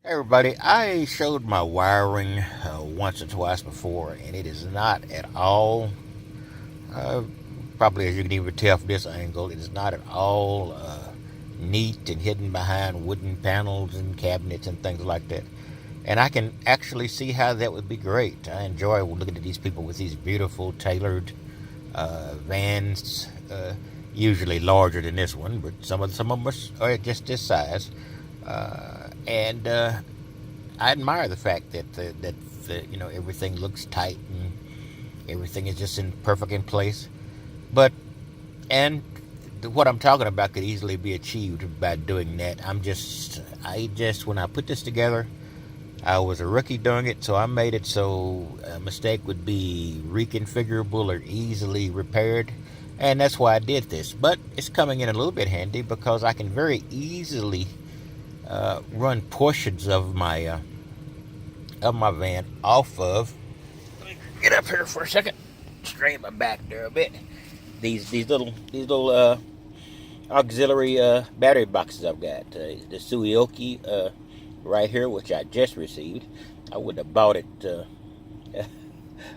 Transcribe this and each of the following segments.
Hey everybody, I showed my wiring once or twice before, and it is not at all, uh, probably as you can even tell from this angle, it is not at all neat and hidden behind wooden panels and cabinets and things like that. And I can actually see how that would be great. I enjoy looking at these people with these beautiful tailored vans, usually larger than this one, but some of them are just this size. And I admire the fact that everything looks tight and everything is just in perfect in place. But and what I'm talking about could easily be achieved by doing that. I just when I put this together, I was a rookie doing it, so I made it so a mistake would be reconfigurable or easily repaired. And that's why I did this. But it's coming in a little bit handy because I can very easily run portions of my van off of. Let me get up here for a second. Straighten my back there a bit. These little auxiliary battery boxes I've got. The Suioki right here, which I just received. I wouldn't have bought it,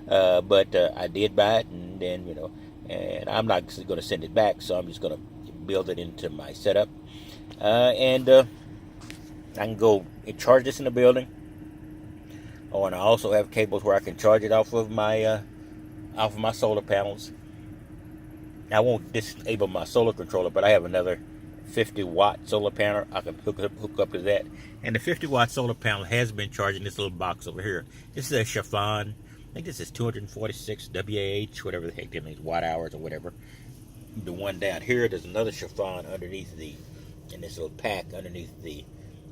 but I did buy it, and then and I'm not going to send it back, so I'm just going to build it into my setup, and I can go and charge this in the building. Oh, and I also have cables where I can charge it off of my solar panels. I won't disable my solar controller, but I have another 50-watt solar panel. I can hook up to that. And the 50-watt solar panel has been charging this little box over here. This is a chiffon. I think this is 246 WAH, whatever the heck that means, watt hours or whatever. The one down here, there's another chiffon underneath in this little pack underneath the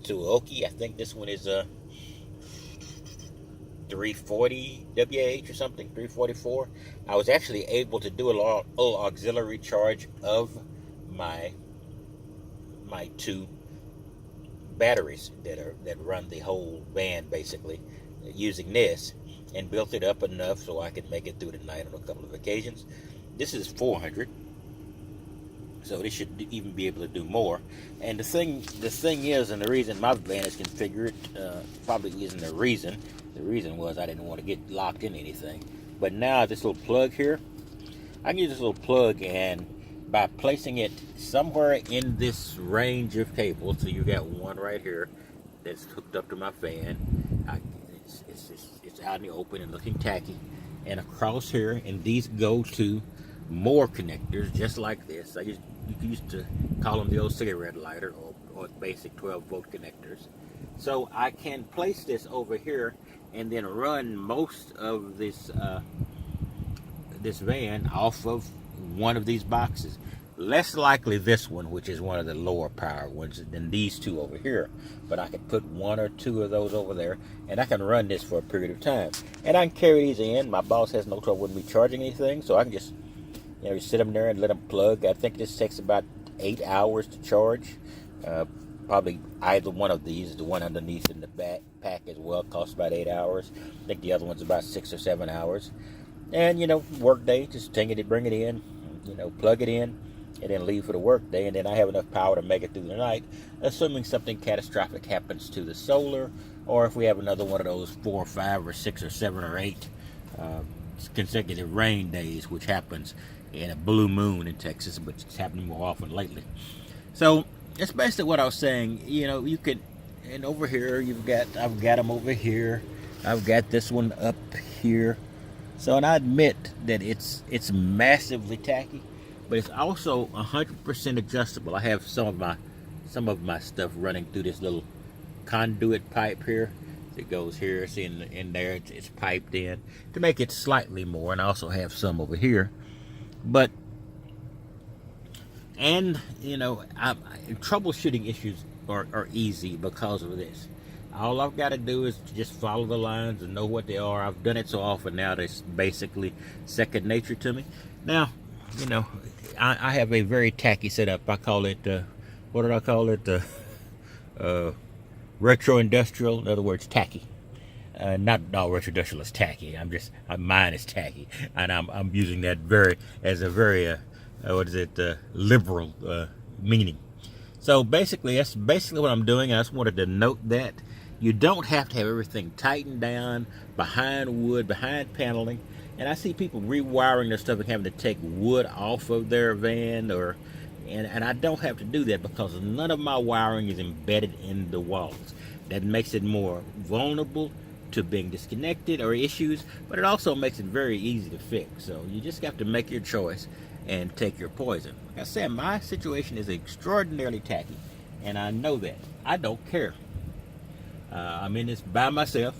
Suoki. I think this one is 340 WAH or something, 344. I was actually able to do a little auxiliary charge of my two batteries that run the whole van basically using this, and built it up enough so I could make it through the night on a couple of occasions. This is 400, so this should even be able to do more. And the thing is, and the reason my van is configured probably isn't the reason. The reason was I didn't want to get locked in anything. But now this little plug here, I can use this little plug, and by placing it somewhere in this range of cables, so you got one right here that's hooked up to my fan. It's out in the open and looking tacky. And across here, and these go to more connectors just like this. You used to call them the old cigarette lighter or basic 12-volt connectors. So I can place this over here and then run most of this van off of one of these boxes. Less likely this one, which is one of the lower power ones, than these two over here. But I can put one or two of those over there, and I can run this for a period of time. And I can carry these in. My boss has no trouble with me charging anything, so I can just sit them there and let them plug. I think this takes about 8 hours to charge. Probably either one of these, the one underneath in the back pack as well, costs about 8 hours. I think the other one's about 6 or 7 hours. And work day, just take it, bring it in, plug it in, and then leave for the work day. And then I have enough power to make it through the night, assuming something catastrophic happens to the solar, or if we have another one of those 4 or 5 or 6 or 7 or 8 consecutive rain days, which happens in a blue moon in Texas, but it's happening more often lately. So that's basically what I was saying. You could, and over here I've got them over here. I've got this one up here. So, and I admit that it's massively tacky, but it's also 100% adjustable. I have some of my stuff running through this little conduit pipe here. It goes here, see in there, it's piped in to make it slightly more, and I also have some over here. But troubleshooting issues are easy because of this. All I've got to do is just follow the lines and know what they are. I've done it so often now that it's basically second nature to me. Now, I have a very tacky setup. I call it, what did I call it? Retro industrial. In other words, tacky. Not all retro industrial is tacky. Mine is tacky, and I'm using that as a very liberal meaning. So basically, that's basically what I'm doing. I just wanted to note that. You don't have to have everything tightened down behind wood, behind paneling. And I see people rewiring their stuff and having to take wood off of their van, and I don't have to do that because none of my wiring is embedded in the walls. That makes it more vulnerable to being disconnected or issues, but it also makes it very easy to fix. So you just have to make your choice and take your poison. Like I said, my situation is extraordinarily tacky, and I know that. I don't care. I'm in this by myself.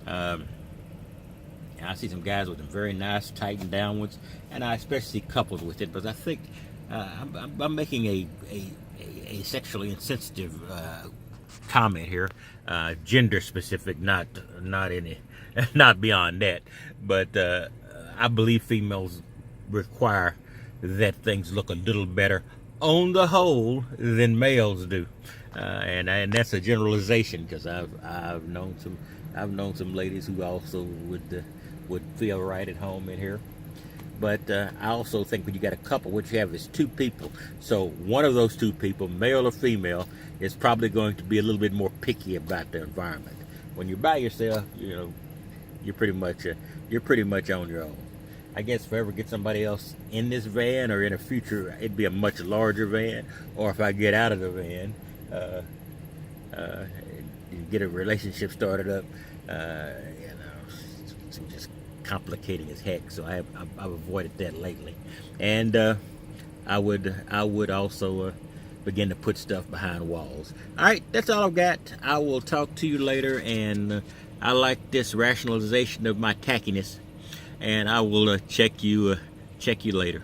And I see some guys with them very nice tightened down ones, and I especially see couples with it, because I think I'm making a sexually insensitive comment here, gender specific, not any, not beyond that. But I believe females require that things look a little better on the whole than males do, and that's a generalization, because I've known some ladies who also would feel right at home in here. But I also think when you got a couple, what you have is two people. So one of those two people, male or female, is probably going to be a little bit more picky about their environment. When you're by yourself, you're pretty much on your own. I guess if I ever get somebody else in this van, or in the future, it'd be a much larger van. Or if I get out of the van, get a relationship started up, it's just complicating as heck. So I've avoided that lately, and I would also begin to put stuff behind walls. All right, that's all I've got. I will talk to you later, and I like this rationalization of my tackiness, and I will check you later.